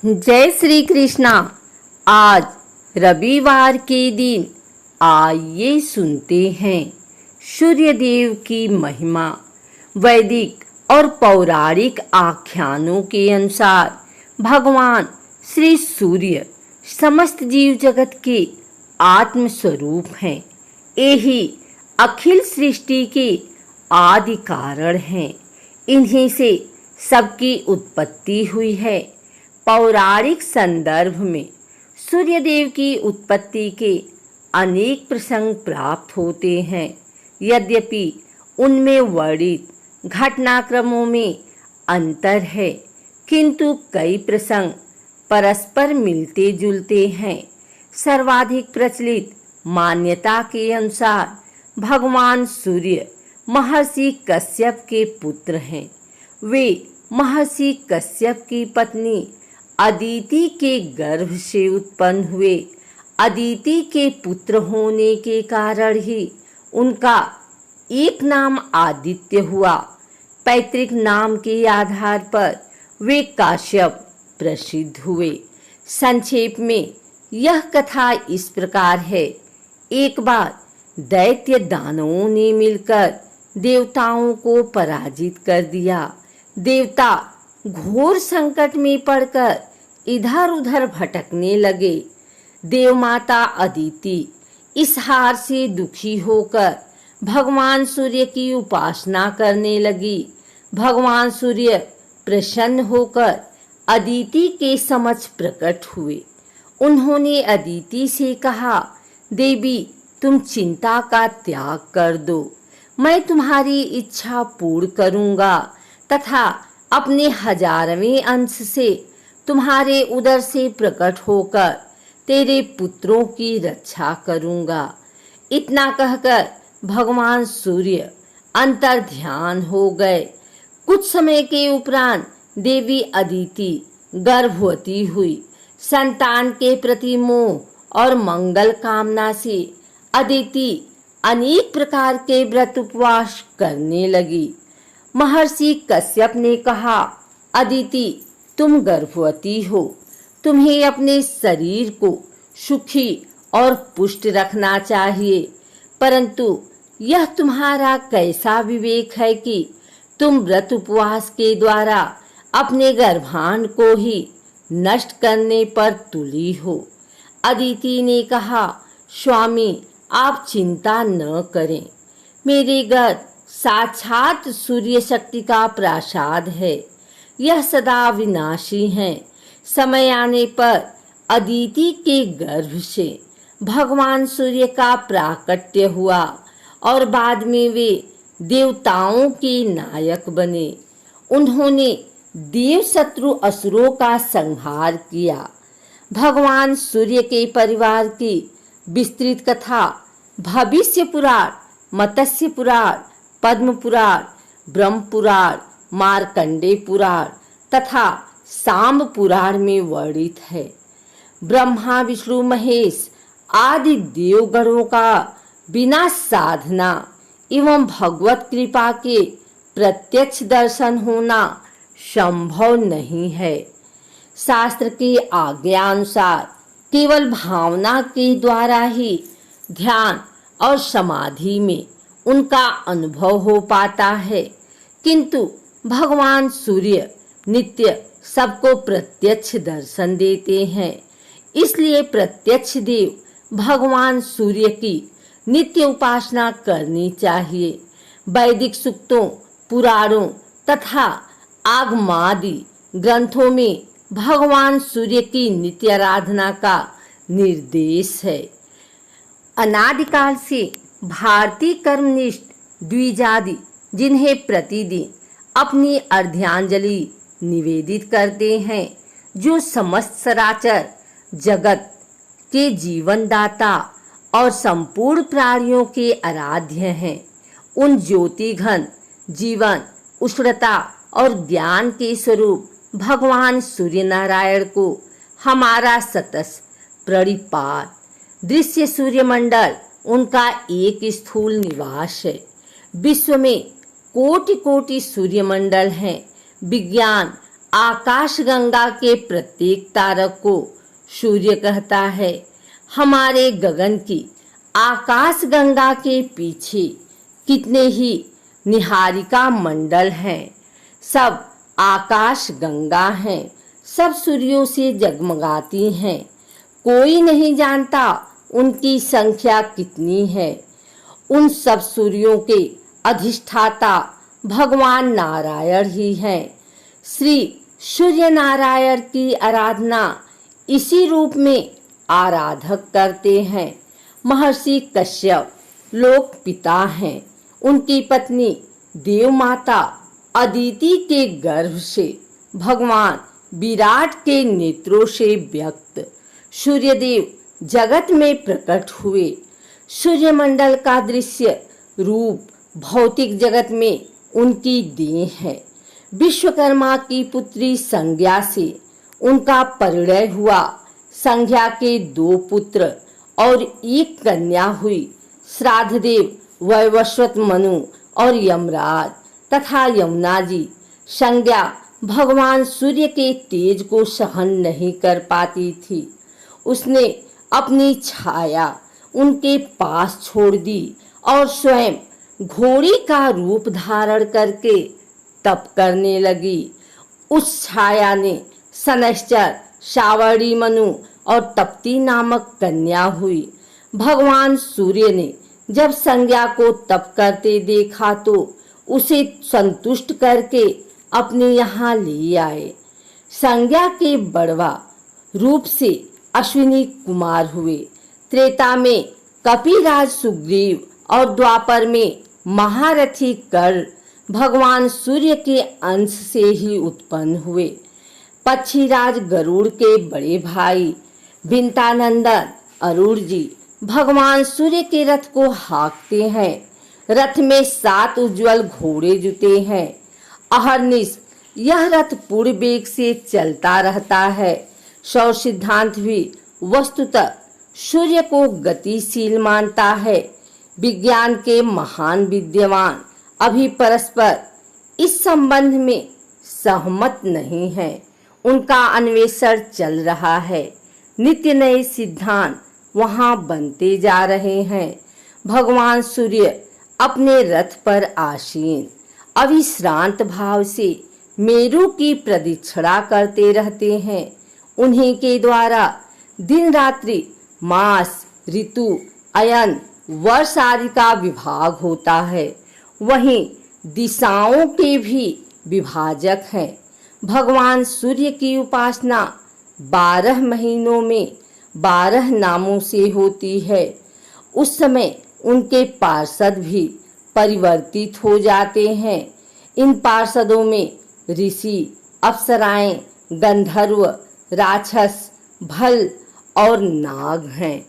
जय श्री कृष्णा। आज रविवार के दिन आइए सुनते हैं सूर्य देव की महिमा। वैदिक और पौराणिक आख्यानों के अनुसार भगवान श्री सूर्य समस्त जीव जगत के आत्म स्वरूप हैं। यही अखिल सृष्टि के आदि कारण हैं। इन्हीं से सबकी उत्पत्ति हुई है। पौराणिक संदर्भ में सूर्यदेव की उत्पत्ति के अनेक प्रसंग प्राप्त होते हैं। यद्यपि उनमें वर्णित घटनाक्रमों में अंतर है, किंतु कई प्रसंग परस्पर मिलते जुलते हैं। सर्वाधिक प्रचलित मान्यता के अनुसार भगवान सूर्य महर्षि कश्यप के पुत्र हैं। वे महर्षि कश्यप की पत्नी अदिति के गर्भ से उत्पन्न हुए। अदिति के पुत्र होने के कारण ही उनका एक नाम आदित्य हुआ। पैतृक नाम के आधार पर वे काश्यप प्रसिद्ध हुए। संक्षेप में यह कथा इस प्रकार है। एक बार दैत्य दानवों ने मिलकर देवताओं को पराजित कर दिया। देवता घोर संकट में पड़कर इधर उधर भटकने लगे। देवमाता अदिति इस हार से दुखी होकर भगवान सूर्य की उपासना करने लगी। भगवान सूर्य प्रसन्न होकर अदिति के समक्ष प्रकट हुए। उन्होंने अदिति से कहा, देवी, तुम चिंता का त्याग कर दो। मैं तुम्हारी इच्छा पूर्ण करूंगा तथा अपने 1000वें अंश से तुम्हारे उदर से प्रकट होकर तेरे पुत्रों की रक्षा करूंगा। इतना कहकर भगवान सूर्य अंतर ध्यान हो गए। कुछ समय के उपरांत देवी अदिति गर्भवती हुई। संतान के प्रति मोह और मंगल कामना से अदिति अनेक प्रकार के व्रत उपवास करने लगी। महर्षि कश्यप ने कहा, अदिति, तुम गर्भवती हो। तुम्हें अपने शरीर को सुखी और पुष्ट रखना चाहिए, परंतु यह तुम्हारा कैसा विवेक है कि तुम व्रत उपवास के द्वारा अपने गर्भांड को ही नष्ट करने पर तुली हो। अदिति ने कहा, स्वामी, आप चिंता न करें। मेरे गर्भ साक्षात सूर्य शक्ति का प्रसाद है। यह सदा विनाशी है। समय आने पर अदिति के गर्भ से भगवान सूर्य का प्राकट्य हुआ और बाद में वे देवताओं के नायक बने। उन्होंने देव शत्रु असुरों का संहार किया। भगवान सूर्य के परिवार की विस्तृत कथा भविष्य पुराण, मत्स्य पुराण, पद्म पुराण, ब्रह्म पुराण, मार्कंडेय पुराण तथा सांब पुराण में वर्णित है। ब्रह्मा, विष्णु, महेश आदि देवगणों का बिना साधना एवं भगवत कृपा के प्रत्यक्ष दर्शन होना संभव नहीं है। शास्त्र की आज्ञा अनुसार केवल भावना के द्वारा ही ध्यान और समाधि में उनका अनुभव हो पाता है, किंतु भगवान सूर्य नित्य सबको प्रत्यक्ष दर्शन देते हैं। इसलिए प्रत्यक्ष देव भगवान सूर्य की नित्य उपासना करनी चाहिए। वैदिक सूक्तों, पुराणों तथा आगमादि ग्रंथों में भगवान सूर्य की नित्य आराधना का निर्देश है। अनादिकाल से भारतीय कर्मनिष्ठ द्विजादि जिन्हें प्रतिदिन अपनी अर्घ्यांजलि निवेदित करते हैं, जो समस्त सराचर जगत के जीवनदाता और संपूर्ण प्राणियों के आराध्य हैं, उन ज्योतिघन जीवन, उष्णता और ज्ञान के स्वरूप भगवान सूर्य नारायण को हमारा सतत प्रणिपात। दृश्य सूर्यमंडल उनका एक स्थूल निवास है। विश्व में कोटि कोटि सूर्यमंडल हैं। विज्ञान आकाशगंगा के प्रत्येक तारक को सूर्य कहता है। हमारे गगन की आकाशगंगा के पीछे कितने ही निहारिका मंडल हैं। सब आकाशगंगा हैं, सब सूर्यों से जगमगाती हैं। कोई नहीं जानता उनकी संख्या कितनी है। उन सब सूर्यों के अधिष्ठाता भगवान नारायण ही हैं। श्री सूर्य नारायण की आराधना इसी रूप में आराधक करते हैं। महर्षि कश्यप लोक पिता हैं। उनकी पत्नी देव माता अदिति के गर्भ से भगवान विराट के नेत्रों से व्यक्त सूर्यदेव जगत में प्रकट हुए। सूर्यमंडल का दृश्य रूप भौतिक जगत में उनकी देन है। विश्वकर्मा की पुत्री संज्ञा से उनका परिणय हुआ। संज्ञा के 2 पुत्र और 1 कन्या हुई। श्राद्धदेव वैवस्वत मनु और यमराज तथा यमुना जी। संज्ञा भगवान सूर्य के तेज को सहन नहीं कर पाती थी। उसने अपनी छाया उनके पास छोड़ दी और स्वयं घोड़ी का रूप धारण करके तप करने लगी। उस छाया ने शनैश्चर, सावर्णी मनु और तप्ती नामक कन्या हुई। भगवान सूर्य ने जब संज्ञा को तप करते देखा तो उसे संतुष्ट करके अपने यहाँ ले आए। संज्ञा के बड़वा रूप से अश्विनी कुमार हुए। त्रेता में कपिराज सुग्रीव और द्वापर में महारथी कर्ण भगवान सूर्य के अंश से ही उत्पन्न हुए। पक्षीराज गरुड़ के बड़े भाई विंतानंदन अरुण जी भगवान सूर्य के रथ को हाँकते हैं। रथ में 7 उज्जवल घोड़े जुटे हैं। अहर्निश यह रथ पूर्ण वेग से चलता रहता है। सौर सिद्धांत भी वस्तुतः सूर्य को गतिशील मानता है। विज्ञान के महान विद्वान अभी परस्पर इस संबंध में सहमत नहीं है। उनका अन्वेषण चल रहा है। नित्य नए सिद्धांत वहां बनते जा रहे हैं। भगवान सूर्य अपने रथ पर आसीन अविश्रांत भाव से मेरु की प्रदक्षिणा करते रहते हैं। उन्हीं के द्वारा दिन रात्रि, मास, ऋतु, अयन, वर्ष आदि का विभाग होता है। वहीं दिशाओं के भी विभाजक हैं। भगवान सूर्य की उपासना 12 महीनों में 12 नामों से होती है। उस समय उनके पार्षद भी परिवर्तित हो जाते हैं। इन पार्षदों में ऋषि, अप्सराएं, गंधर्व, राक्षस, भल और नाग हैं।